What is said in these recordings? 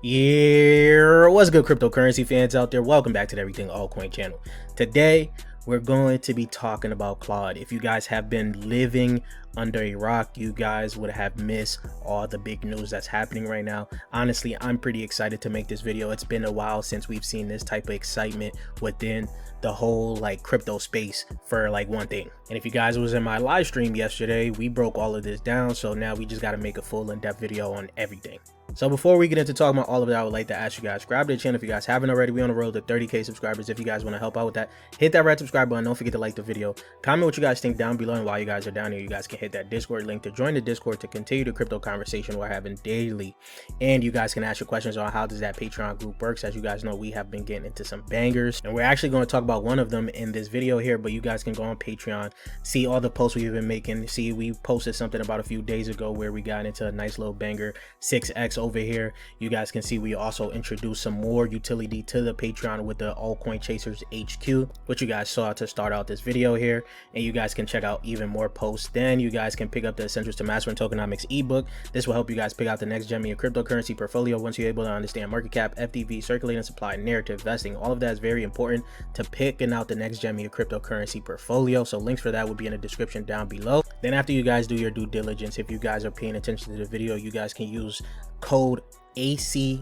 Yeah, what's good, cryptocurrency fans out there? Welcome back to the Everything Altcoin channel. Today, we're going to be talking about Claude. If you guys have been living under a rock, you guys would have missed all the big news that's happening right now. Honestly, I'm pretty excited to make this video. It's been a while since we've seen this type of excitement within the whole crypto space for one thing. And if you guys was in my live stream yesterday, we broke all of this down. So now we just got to make a full in-depth video on everything. So before we get into talking about all of that, I would like to ask you guys, subscribe to the channel if you guys haven't already. We're on the road to 30K subscribers. If you guys want to help out with that, hit that red subscribe button. Don't forget to like the video. Comment what you guys think down below, and while you guys are down here, you guys can hit that Discord link to join the Discord to continue the crypto conversation we're having daily. And you guys can ask your questions on how does that Patreon group works. As you guys know, we have been getting into some bangers, and we're actually going to talk about one of them in this video here, but you guys can go on Patreon, see all the posts we've been making. See, we posted something about a few days ago where we got into a nice little banger 6x over here. You guys can see we also introduced some more utility to the Patreon with the altcoin chasers HQ, which you guys saw to start out this video here. And you guys can check out even more posts. Then you guys can pick up the Essentials to Mastering Tokenomics ebook. This will help you guys pick out the next gem in your cryptocurrency portfolio once you're able to understand market cap, FTV, circulating supply, narrative, vesting. All of that is very important to picking out the next gem in your cryptocurrency portfolio. So links for that will be in the description down below. Then after you guys do your due diligence, if you guys are paying attention to the video, you guys can use code ACHQ.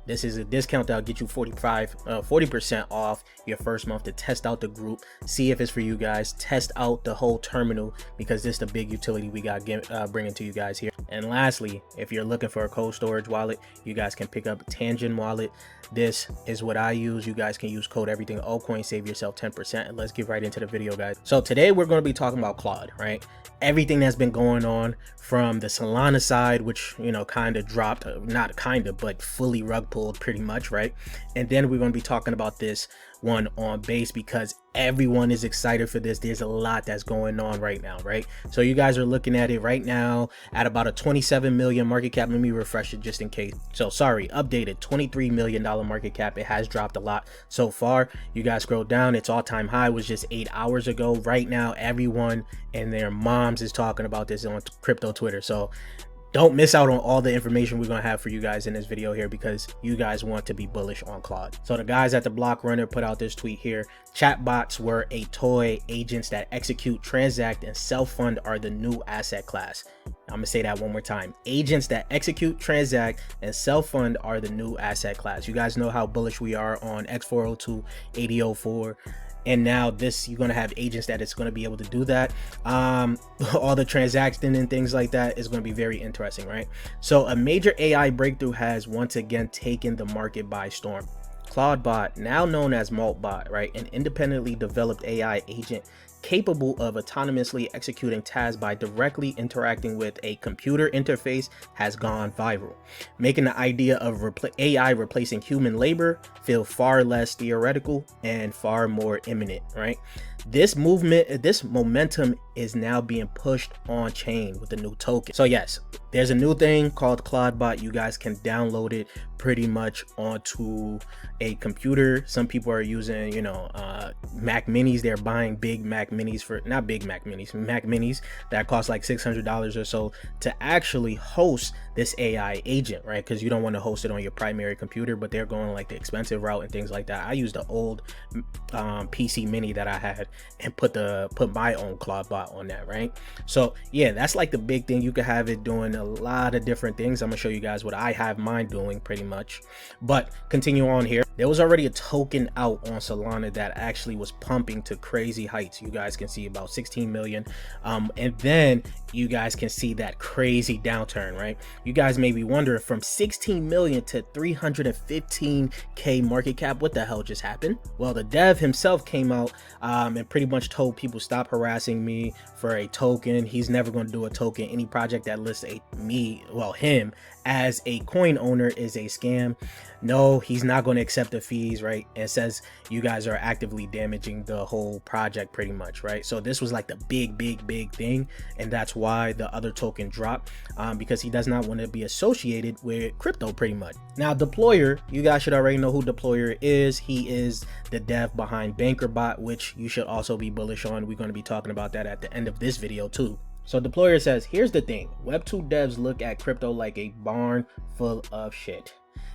This is a discount that'll get you 40% off your first month to test out the group, see if it's for you guys, test out the whole terminal, because this is the big utility we got bringing to you guys here. And lastly, if you're looking for a cold storage wallet, you guys can pick up Tangent wallet. This is what I use. You guys can use code everything altcoin, save yourself 10%. And let's get right into the video, guys. So today we're going to be talking about Claude, right? Everything that's been going on from the Solana side, which, you know, kind of dropped, not kind of, but fully rug pulled pretty much, right? And then we're going to be talking about this one on Base, because everyone is excited for this. There's a lot that's going on right now, right? So you guys are looking at it right now at about a 27 million market cap. Let me refresh it just in case. So sorry, updated $23 million market cap. It has dropped a lot so far. You guys scroll down, its all-time high was just 8 hours ago. Right now, everyone and their moms is talking about this on crypto Twitter. So don't miss out on all the information we're going to have for you guys in this video here, because you guys want to be bullish on Claude. So the guys at the Block Runner put out this tweet here. Chatbots were a toy. Agents that execute, transact, and self-fund are the new asset class. I'm going to say that one more time. Agents that execute, transact, and self-fund are the new asset class. You guys know how bullish we are on X402, 8004. And now this, you're going to have agents that it's going to be able to do that. All the transaction and things like that is going to be very interesting, right? So a major AI breakthrough has once again taken the market by storm. Clawdbot, now known as Maltbot, right? An independently developed AI agent capable of autonomously executing tasks by directly interacting with a computer interface, has gone viral, making the idea of AI replacing human labor feel far less theoretical and far more imminent, right? This momentum is now being pushed on chain with the new token. So yes, there's a new thing called Clawdbot. You guys can download it pretty much onto a computer. Some people are using, you know, Mac minis. They're buying big Mac minis for, not big Mac minis, Mac minis that cost like $600 or so to actually host this AI agent, right? Because you don't want to host it on your primary computer, but they're going like the expensive route and things like that. I used the old PC mini that I had and put my own Clawdbot on that, right? So yeah, that's like the big thing. You could have it doing a lot of different things. I'm gonna show you guys what I have mine doing pretty much. But continue on here. There was already a token out on Solana that actually was pumping to crazy heights. You guys can see about 16 million. And then you guys can see that crazy downturn, right? You guys may be wondering, from 16 million to 315K market cap, what the hell just happened? Well, the dev himself came out and pretty much told people, stop harassing me for a token. He's never going to do a token. Any project that lists him as a coin owner is a scam. No, he's not going to accept the fees, right? And says you guys are actively damaging the whole project pretty much, right? So this was like the big thing, and that's why the other token dropped, because he does not want to be associated with crypto pretty much. Now Deployer, you guys should already know who Deployer is. He is the dev behind Bankerbot, which you should also be bullish on. We're going to be talking about that at the end of this video too. So Deployer says, here's the thing, Web2 devs look at crypto like a barn full of shit.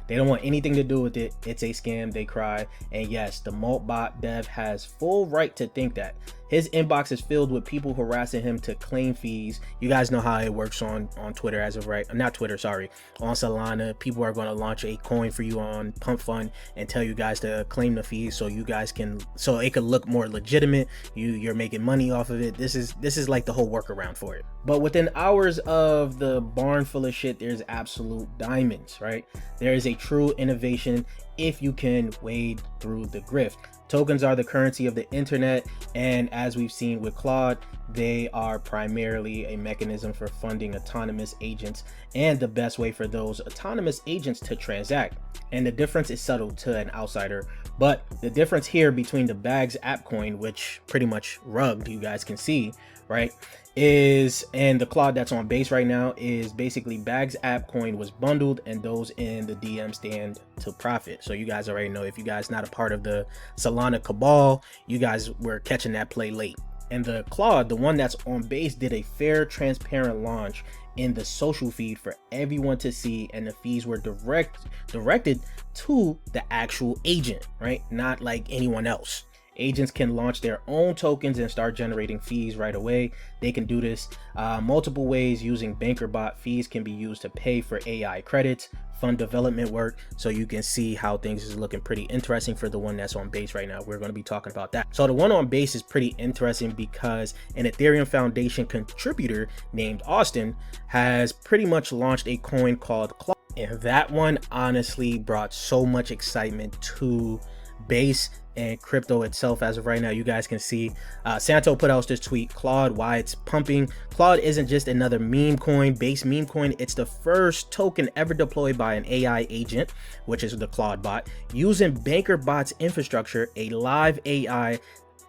They don't want anything to do with it. It's a scam, they cry. And yes, the Maltbot dev has full right to think that. His inbox is filled with people harassing him to claim fees. You guys know how it works on Twitter as of right, not Twitter, sorry, on Solana. People are going to launch a coin for you on Pump Fund and tell you guys to claim the fees so you guys can, so it could look more legitimate. You're making money off of it. This is like the whole workaround for it. But within hours of the barn full of shit, there's absolute diamonds, right? There is a true innovation if you can wade through the grift. Tokens are the currency of the internet, and as we've seen with Claude, they are primarily a mechanism for funding autonomous agents and the best way for those autonomous agents to transact. And the difference is subtle to an outsider, but the difference here between the Bags app coin, which pretty much rugged, you guys can see, right, is, and the Claude that's on Base right now, is basically Bags app coin was bundled and those in the DM stand to profit. So you guys already know, if you guys not a part of the Solana cabal, you guys were catching that play late. And the Claude, the one that's on Base, did a fair, transparent launch in the social feed for everyone to see, and the fees were directed to the actual agent, right? Not like anyone else. Agents can launch their own tokens and start generating fees right away. They can do this multiple ways using Bankerbot. Fees can be used to pay for AI credits, fund development work. So you can see how things is looking pretty interesting for the one that's on Base right now. We're going to be talking about that. So the one on Base is pretty interesting because an Ethereum Foundation contributor named Austin has pretty much launched a coin called Claude. And that one honestly brought so much excitement to Base and crypto itself. As of right now, you guys can see Santo put out this tweet, Claude, why it's pumping. Claude isn't just another meme coin, Base meme coin. It's the first token ever deployed by an AI agent, which is the Clawdbot, using Bankerbot's infrastructure, a live AI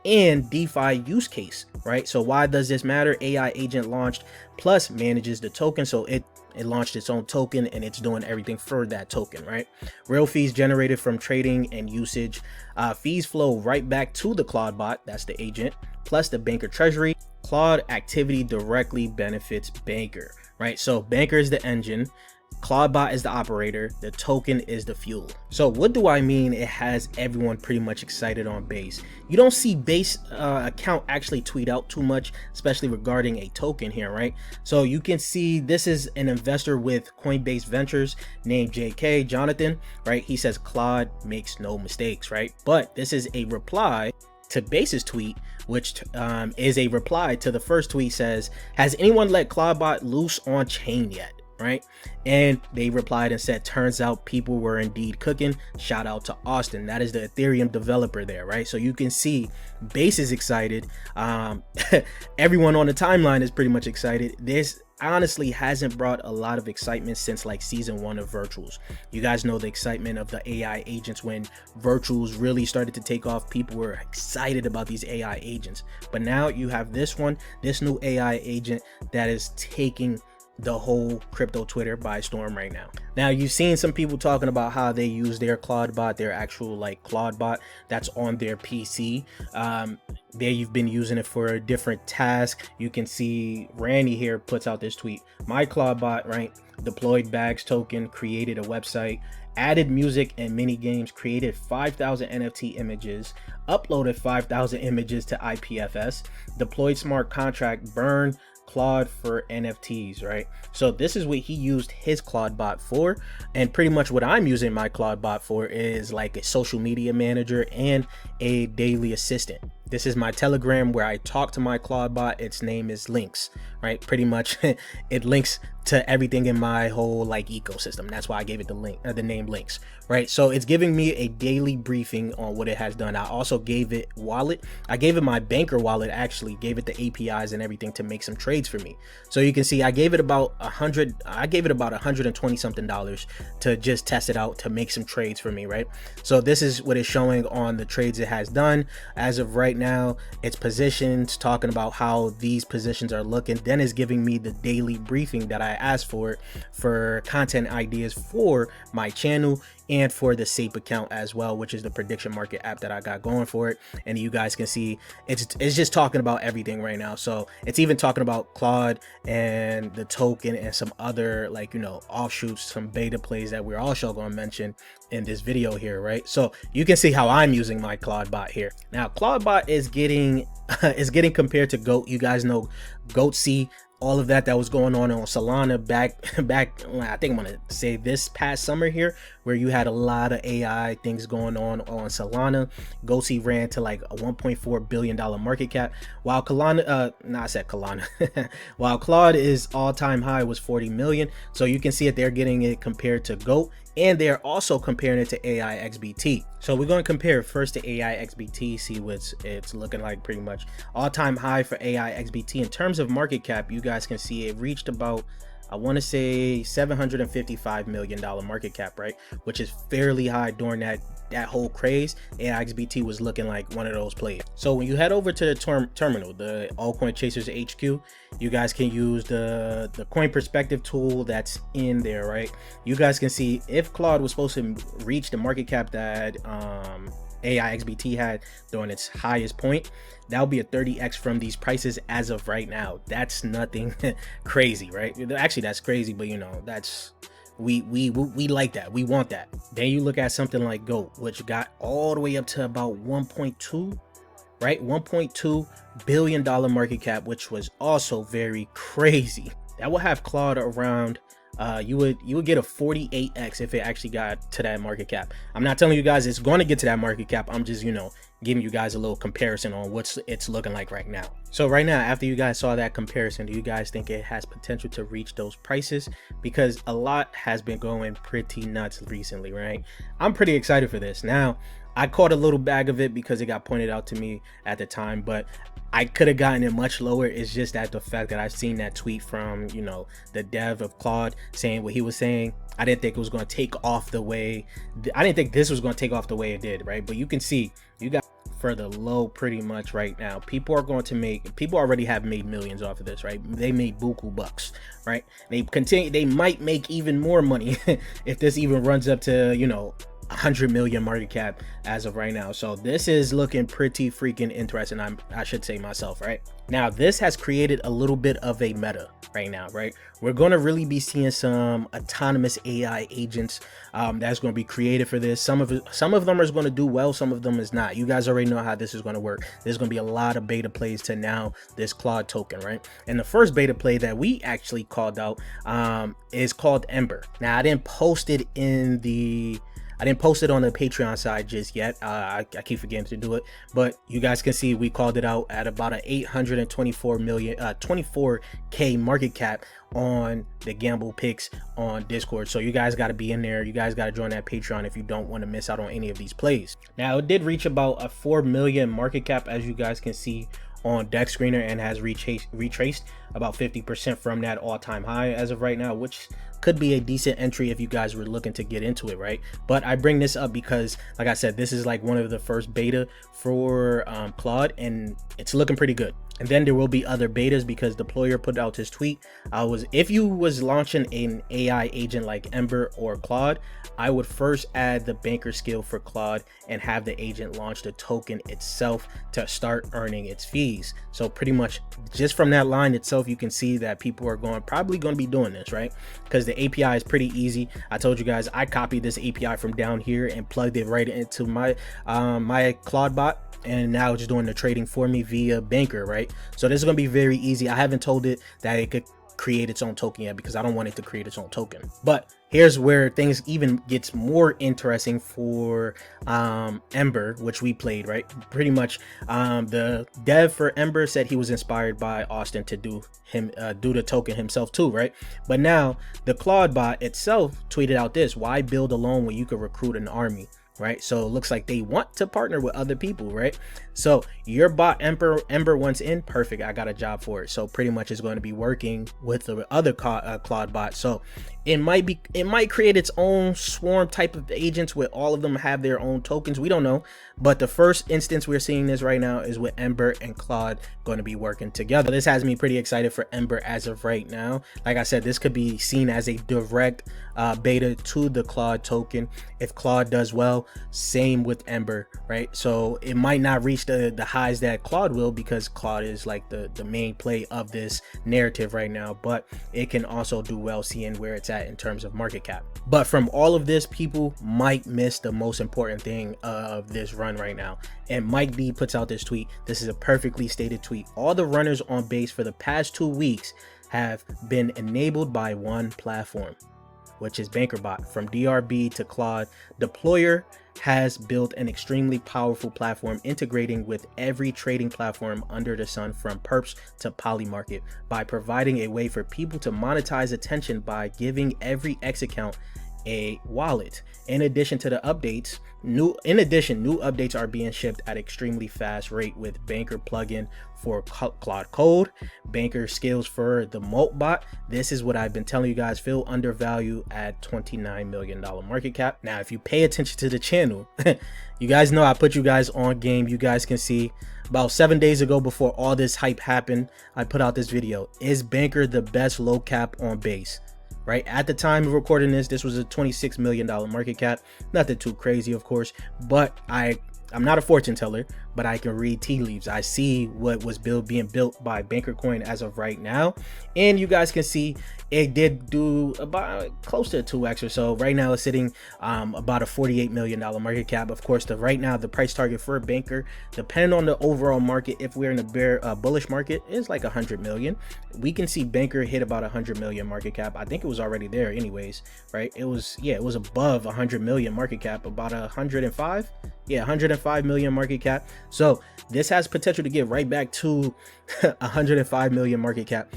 and DeFi use case, right? So why does this matter? AI agent launched plus manages the token, so it launched its own token and it's doing everything for that token, right? Real fees generated from trading and usage. Fees flow right back to the Clawdbot, that's the agent, plus the Banker treasury. Claude activity directly benefits Banker, right? So Banker is the engine, Clawdbot is the operator, the token is the fuel. So what do I mean it has everyone pretty much excited on Base? You don't see Base account actually tweet out too much, especially regarding a token here, right? So you can see this is an investor with Coinbase Ventures named JK Jonathan, right? He says Claude makes no mistakes, right? But this is a reply to Base's tweet, which is a reply to the first tweet. Says, has anyone let Clawdbot loose on chain yet? Right? And they replied and said, turns out people were indeed cooking. Shout out to Austin, that is the Ethereum developer there, right? So you can see Base is excited. Everyone on the timeline is pretty much excited. This honestly hasn't brought a lot of excitement since like season 1 of Virtuals. You guys know the excitement of the AI agents. When Virtuals really started to take off, people were excited about these AI agents. But now you have this one, this new AI agent that is taking the whole crypto Twitter by storm right now. Now you've seen some people talking about how they use their Clawdbot, their actual like Clawdbot that's on their PC. They've been using it for a different task. You can see Randy here puts out this tweet. My Clawdbot, right, deployed Bags token, created a website, added music and mini games, created 5,000 NFT images, uploaded 5,000 images to IPFS, deployed smart contract, burned Claude for NFTs, right? So this is what he used his Clawdbot for, and pretty much what I'm using my Clawdbot for is like a social media manager and a daily assistant. This is my Telegram where I talk to my Clawdbot. Its name is Links, right? Pretty much it links to everything in my whole like ecosystem. That's why I gave it the name Links, right? So it's giving me a daily briefing on what it has done. I also gave it wallet. I gave it my Banker wallet, actually gave it the APIs and everything to make some trades for me. So you can see I gave it about $120 something to just test it out, to make some trades for me, right? So this is what it's showing on the trades it has done as of right now. Its positions, talking about how these positions are looking, then is giving me the daily briefing that I asked for content ideas for my channel. and for the SAPE account as well, which is the prediction market app that I got going for it. And you guys can see it's just talking about everything right now. So it's even talking about Claude and the token and some other, like, you know, offshoots, some beta plays that we're also going to mention in this video here, right? So you can see how I'm using my Clawdbot here. Now Clawdbot is getting compared to GOAT. You guys know GOAT C, all of that was going on Solana back I think I'm gonna say this past summer here, where you had a lot of AI things going on Solana. GoC ran to like a $1.4 billion market cap, while while Claude is all-time high was 40 million. So you can see it, they're getting it compared to GOAT, and they're also comparing it to aixbit. So we're going to compare first to aixbit, see what it's looking like. Pretty much all-time high for aixbit in terms of market cap. You guys can see it reached about, I want to say $755 million market cap, right? Which is fairly high during that whole craze. aixbit was looking like one of those plays. So when you head over to the terminal, the Altcoin Chasers HQ, you guys can use the coin perspective tool that's in there, right? You guys can see if Claude was supposed to reach the market cap that aixbit had during its highest point, that would be a 30x from these prices as of right now. That's nothing crazy, right? Actually, that's crazy, but you know, that's we like that. We want that. Then you look at something like GOAT, which got all the way up to about 1.2, right? $1.2 billion market cap, which was also very crazy. That will have Claude around you would get a 48x if it actually got to that market cap. I'm not telling you guys it's going to get to that market cap. I'm just, you know, giving you guys a little comparison on what it's looking like right now. So right now, after you guys saw that comparison, do you guys think it has potential to reach those prices? Because a lot has been going pretty nuts recently, right? I'm pretty excited for this. Now, I caught a little bag of it because it got pointed out to me at the time, but I could have gotten it much lower. It's just that the fact that I've seen that tweet from, you know, the dev of Claude saying what he was saying. I didn't think it was going to take off the way, I didn't think this was going to take off the way it did, right? But you can see, you got for the low pretty much right now. People already have made millions off of this, right? They made buku bucks, right? They might make even more money if this even runs up to, you know, 100 million market cap as of right now. So this is looking pretty freaking interesting, I should say myself, right? Now this has created a little bit of a meta right now, right? We're going to really be seeing some autonomous AI agents that's going to be created for this. Some of them is going to do well, some of them is not. You guys already know how this is going to work. There's going to be a lot of beta plays to now this Claude token, right? And the first beta play that we actually called out is called Ember. Now I didn't post it on the Patreon side just yet. I keep forgetting to do it, but you guys can see we called it out at about an 24K market cap on the Gamble Picks on Discord. So you guys got to be in there. You guys got to join that Patreon if you don't want to miss out on any of these plays. Now it did reach about a 4 million market cap, as you guys can see on Dex Screener, and has retraced about 50% from that all-time high as of right now, which could be a decent entry if you guys were looking to get into it, right? But I bring this up because, like I said, this is like one of the first beta for Claude, and it's looking pretty good. And then there will be other betas because Deployer put out his tweet. If you was launching an AI agent like Ember or Claude, I would first add the banker skill for Claude and have the agent launch the token itself to start earning its fees. So pretty much just from that line itself, you can see that people are probably going to be doing this, right? Because the API is pretty easy. I told you guys I copied this API from down here and plugged it right into my my Clawdbot, and now it's doing the trading for me via Banker, right? So this is going to be very easy. I haven't told it that it could create its own token yet because I don't want it to create its own token. But here's where things even gets more interesting for Ember, which we played, right? Pretty much the dev for Ember said he was inspired by Austin to do the token himself too, right? But now the Clawdbot itself tweeted out this: why build alone when you could recruit an army? Right? So it looks like they want to partner with other people, right? So your bot Ember once in, perfect, I got a job for it. So pretty much it's going to be working with the other Clawdbot. So it might create its own swarm type of agents where all of them have their own tokens. We don't know, But the first instance we're seeing this right now is with Ember and Claude going to be working together. This has me pretty excited for Ember as of right now. Like I said, this could be seen as a direct beta to the Claude token. If Claude does well, same with Ember, right? So it might not reach the highs that Claude will, because Claude is like the main play of this narrative right now, but it can also do well seeing where it's at in terms of market cap. But from all of this, people might miss the most important thing of this run right now. And Mike B puts out this tweet. This is a perfectly stated tweet. All the runners on Base for the past 2 weeks have been enabled by one platform, which is Bankerbot. From DRB to Claude, Deployer has built an extremely powerful platform integrating with every trading platform under the sun, from perps to Polymarket, by providing a way for people to monetize attention by giving every X account a wallet. In addition to the updates, new updates are being shipped at extremely fast rate, with Banker plugin for Claude Code, Banker skills for the Moltbot. This is what I've been telling you guys, feel undervalued at $29 million market cap. Now, if you pay attention to the channel, you guys know I put you guys on game. You guys can see about 7 days ago, before all this hype happened, I put out this video. Is Banker the best low cap on Base? Right at the time of recording this was a $26 million market cap. Nothing too crazy, of course, but I'm not a fortune teller, but I can read tea leaves. I see what was being built by Banker Coin as of right now, and you guys can see it did do about close to 2x or so. Right now it's sitting about a $48 million market cap. Of course, right now the price target for Banker, depending on the overall market, if we're in a bullish market, is like 100 million. We can see Banker hit about 100 million market cap. I think it was already there anyways, right? It was above 100 million market cap, about 105. Yeah, 105 million market cap. So this has potential to get right back to 105 million market cap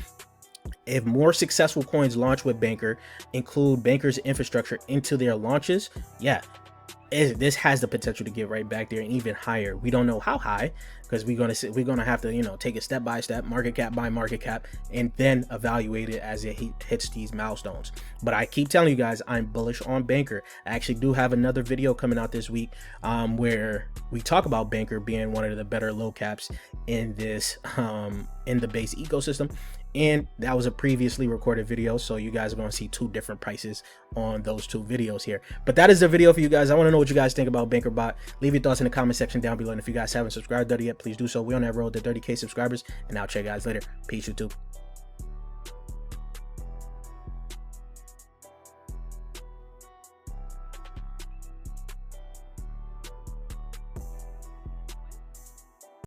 if more successful coins launch with Banker, include Banker's infrastructure into their launches. Yeah, this has the potential to get right back there and even higher. We don't know how high, because we're gonna have to take it step by step, market cap by market cap, and then evaluate it as it hits these milestones. But I keep telling you guys, I'm bullish on Banker. I actually do have another video coming out this week where we talk about Banker being one of the better low caps in this in the Base ecosystem. And that was a previously recorded video, so you guys are going to see two different prices on those two videos here. But that is the video for you guys. I want to know what you guys think about Bankerbot. Leave your thoughts in the comment section down below, and if you guys haven't subscribed yet, please do so. We're on that road to 30K subscribers, and I'll check you guys later. Peace, YouTube.